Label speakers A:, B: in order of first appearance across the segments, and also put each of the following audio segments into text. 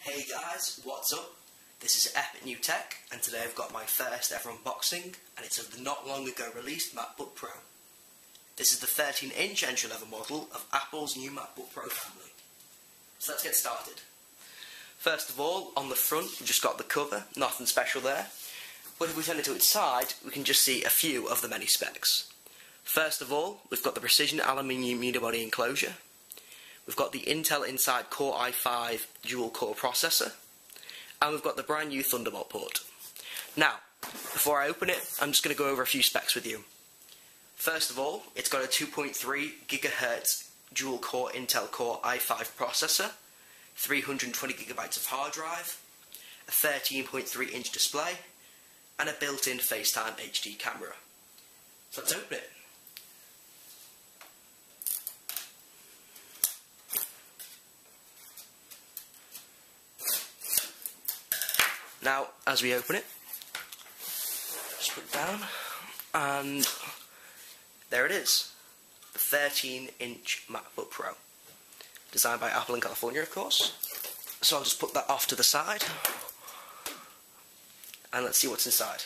A: Hey guys, what's up? This is EpicNewTech, and today I've got my first ever unboxing, and it's of the not long ago released MacBook Pro. This is the 13-inch entry-level model of Apple's new MacBook Pro family. So let's get started. First of all, on the front we've just got the cover, nothing special there. But if we turn it to its side, we can just see a few of the many specs. First of all, we've got the precision aluminium unibody enclosure. We've got the Intel Inside Core i5 dual-core processor, and we've got the brand new Thunderbolt port. Now, before I open it, I'm just going to go over a few specs with you. First of all, it's got a 2.3 GHz dual-core Intel Core i5 processor, 320 GB of hard drive, a 13.3-inch display, and a built-in FaceTime HD camera. So let's open it. Now, as we open it, just put it down, and there it is, the 13-inch MacBook Pro, designed by Apple in California, of course. So I'll just put that off to the side, and let's see what's inside.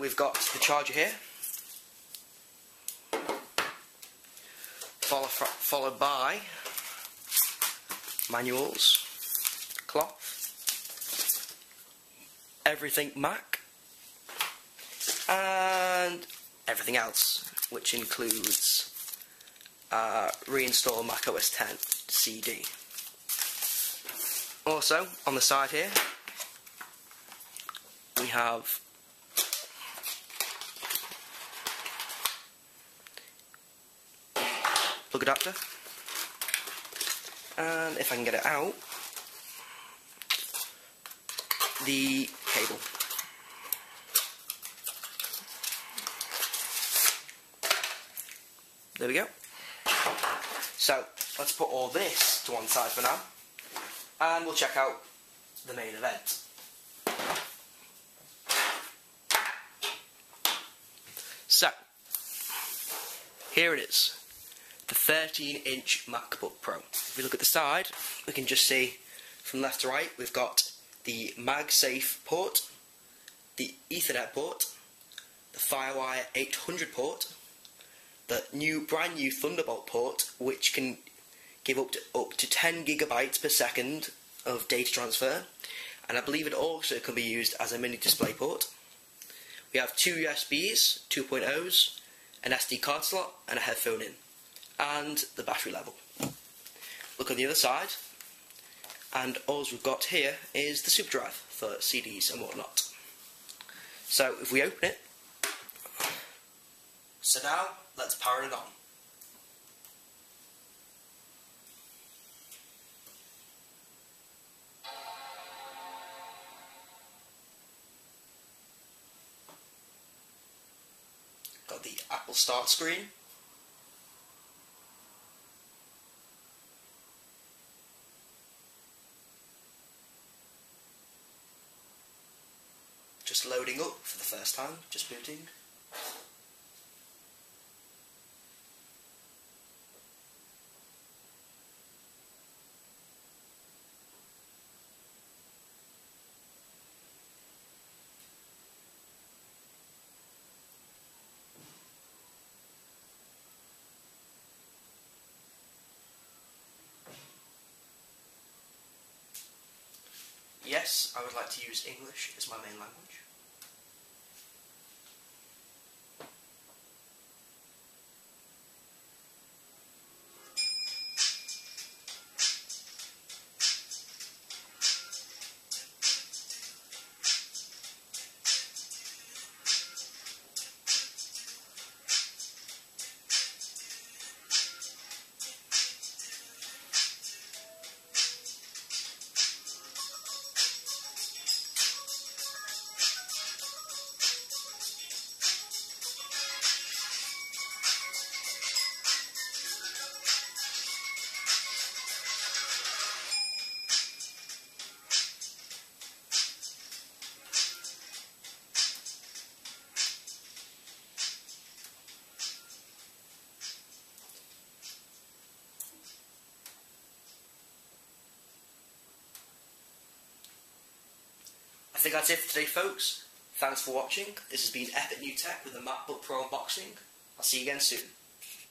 A: We've got the charger here, followed by manuals, cloth, everything Mac, and everything else, which includes reinstall Mac OS X CD. Also, on the side here, we have plug adapter, and if I can get it out, the cable. There we go. So let's put all this to one side for now, and we'll check out the main event. So here it is, the 13-inch MacBook Pro. If we look at the side, we can just see from left to right we've got the MagSafe port, the Ethernet port, the FireWire 800 port, the brand new Thunderbolt port, which can give up to 10 GB per second of data transfer, and I believe it also can be used as a mini display port. We have two USBs, 2.0s, an SD card slot, and a headphone in, and the battery level. Look on the other side, and all we've got here is the super drive for CDs and whatnot. So if we open it, so now let's power it on. Got the Apple Start screen. Just loading up for the first time, just booting. Yes, I would like to use English as my main language. think that's it for today, folks. Thanks for watching. This has been EpicNewTech with the MacBook Pro unboxing. I'll see you again soon.